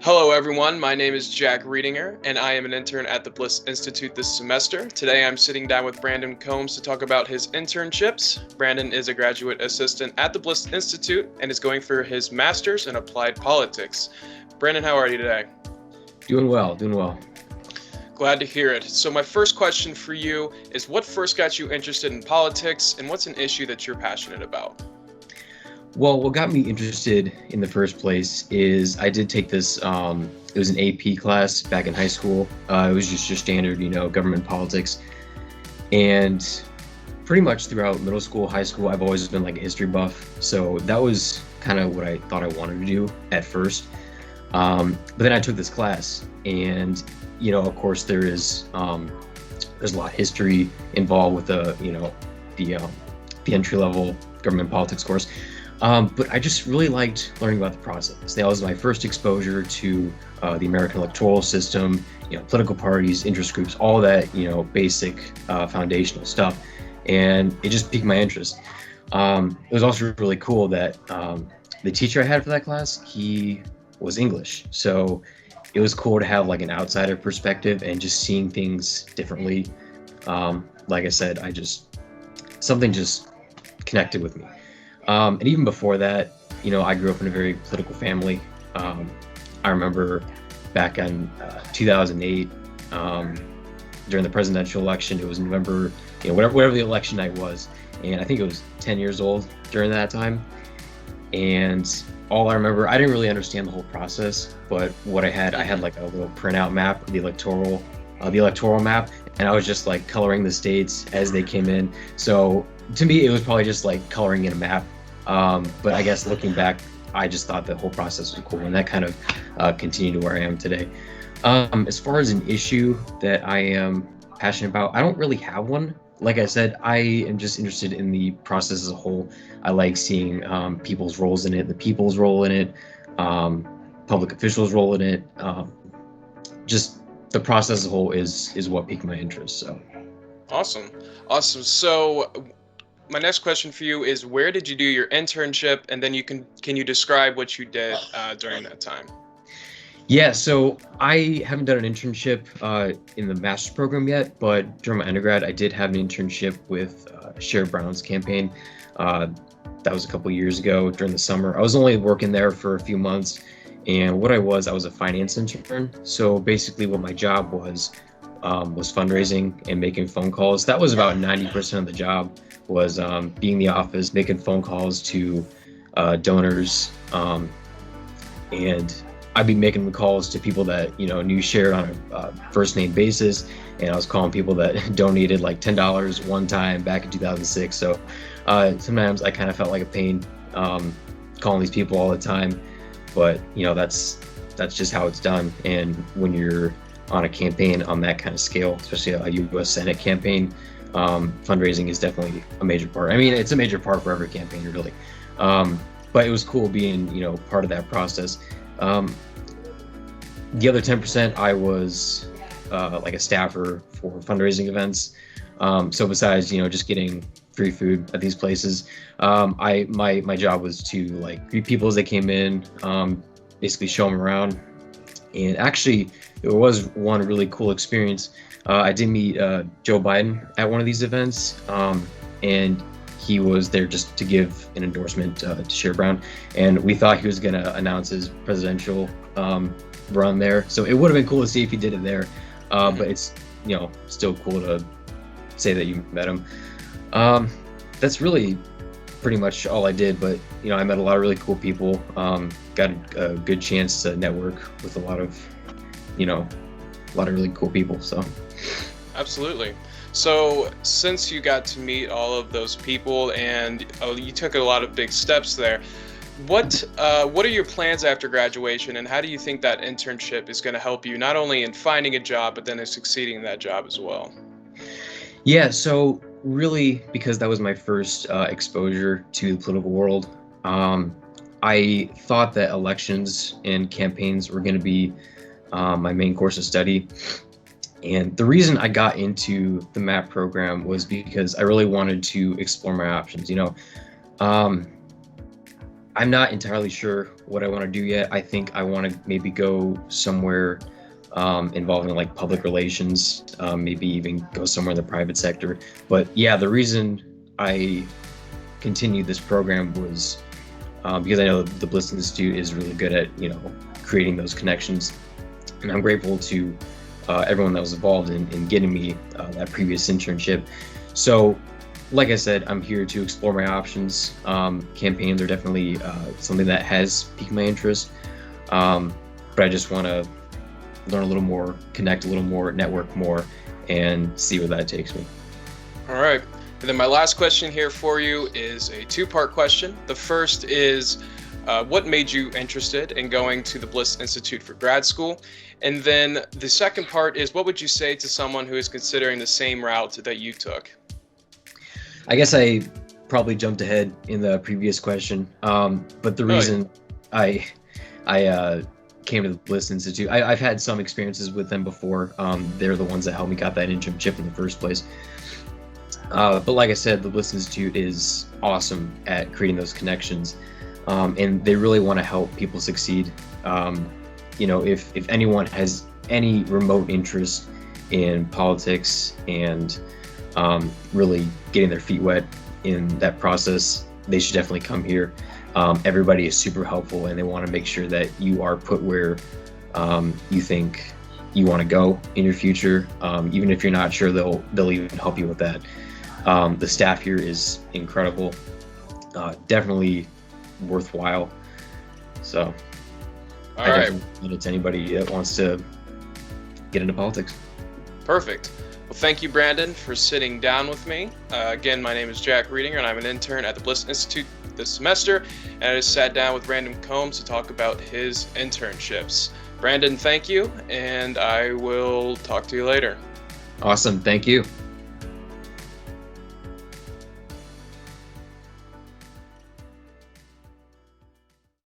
Hello, everyone. My name is Jack Reedinger, and I am an intern at the Bliss Institute this semester. Today, I'm sitting down with Brandon Combs to talk about his internships. Brandon is a graduate assistant at the Bliss Institute and is going for his master's in applied politics. Brandon, how are you today? Doing well, doing well. Glad to hear it. So, my first question for you is what first got you interested in politics, and what's an issue that you're passionate about? Well, what got me interested in the first place is I did take this, it was an AP class back in high school. It was just your standard, government politics. And pretty much throughout middle school, high school, I've always been like a history buff. So that was kind of what I thought I wanted to do at first. But then I took this class and, of course there's a lot of history involved with the entry level government politics course. But I just really liked learning about the process. That was my first exposure to the American electoral system, political parties, interest groups, all that, basic foundational stuff. And it just piqued my interest. It was also really cool that the teacher I had for that class, he was English. So it was cool to have like an outsider perspective and just seeing things differently. Like I said, something just connected with me. And even before that, I grew up in a very political family. I remember back in 2008, during the presidential election, it was November, whatever the election night was. And I think it was 10 years old during that time. And all I remember, I didn't really understand the whole process, but what I had like a little printout map of the electoral map. And I was just like coloring the states as they came in. So to me, it was probably just like coloring in a map. But I guess looking back, I just thought the whole process was cool, and that kind of continued to where I am today. As far as an issue that I am passionate about, I don't really have one. Like I said, I am just interested in the process as a whole. I like seeing people's roles in it, the people's role in it, public officials' role in it. Just the process as a whole is what piqued my interest. So. Awesome. So, my next question for you is where did you do your internship, and then can you describe what you did during that time? Yeah, so I haven't done an internship in the master's program yet, but during my undergrad, I did have an internship with Sherrod Brown's campaign. That was a couple years ago during the summer. I was only working there for a few months, and what I was a finance intern. So basically what my job was fundraising and making phone calls. That was about 90% of the job, was being in the office, making phone calls to donors, and I'd be making the calls to people that knew Sherrod on a first name basis, and I was calling people that donated like $10 one time back in 2006. So sometimes I kind of felt like a pain calling these people all the time, but that's just how it's done. And when you're on a campaign on that kind of scale, especially a U.S. Senate campaign, fundraising is definitely a major part. I mean, it's a major part for every campaign, really. But it was cool being, part of that process. The other 10%, I was like a staffer for fundraising events. So besides, just getting free food at these places, my job was to like greet people as they came in, basically show them around. And actually, there was one really cool experience. I did meet Joe Biden at one of these events, and he was there just to give an endorsement to Sherrod Brown, and we thought he was going to announce his presidential run there. So it would have been cool to see if he did it there, but it's still cool to say that you met him. That's really pretty much all I did, but I met a lot of really cool people. Got a good chance to network with a lot of really cool people. So. Absolutely. So since you got to meet all of those people and you took a lot of big steps there, what are your plans after graduation, and how do you think that internship is going to help you not only in finding a job, but then in succeeding in that job as well? Yeah, so really, because that was my first exposure to the political world, I thought that elections and campaigns were going to be my main course of study. And the reason I got into the MAP program was because I really wanted to explore my options. I'm not entirely sure what I want to do yet. I think I want to maybe go somewhere involving like public relations, maybe even go somewhere in the private sector. But yeah, the reason I continued this program was because I know the Bliss Institute is really good at creating those connections, and I'm grateful to everyone that was involved in getting me that previous internship. So, like I said, I'm here to explore my options. Campaigns are definitely something that has piqued my interest, but I just want to learn a little more, connect a little more, network more, and see where that takes me. All right. And then my last question here for you is a two-part question. The first is, what made you interested in going to the Bliss Institute for grad school? And then the second part is, what would you say to someone who is considering the same route that you took? I guess I probably jumped ahead in the previous question, but the Really? reason I came to the Bliss Institute, I've had some experiences with them before. They're the ones that helped me got that internship in the first place. But like I said, the Bliss Institute is awesome at creating those connections, and they really want to help people succeed. If anyone has any remote interest in politics and really getting their feet wet in that process, they should definitely come here. Everybody is super helpful, and they want to make sure that you are put where you think you want to go in your future. Even if you're not sure, they'll even help you with that. The staff here is incredible, definitely worthwhile. So All I right. definitely recommend it to anybody that wants to get into politics. Perfect. Well, thank you, Brandon, for sitting down with me. Again, my name is Jack Reedinger, and I'm an intern at the Bliss Institute this semester. And I just sat down with Brandon Combs to talk about his internships. Brandon, thank you, and I will talk to you later. Awesome. Thank you.